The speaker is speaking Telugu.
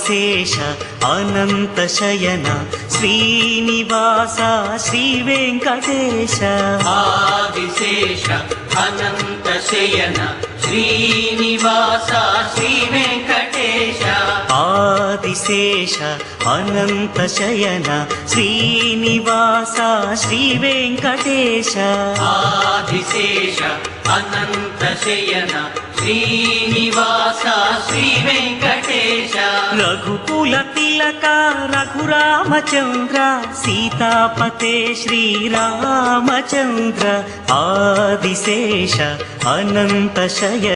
ఆదిశేష అనంతశయన శ్రీనివాస శ్రీ వెంకటేశ ఆదిశేష అనంతశయన శ్రీనివాస శ్రీ వెంకటేశ ఆదిశేష అనంతశయన శ్రీనివాస శ్రీ వెంకటేశ ఆదిశేష అనంతశయన శ్రీనివాస శ్రీ వెంకటేశ రఘుకుల తిలక రఘురామచంద్ర సీతాపతే శ్రీరామచంద్ర ఆదిశేష అనంతశయన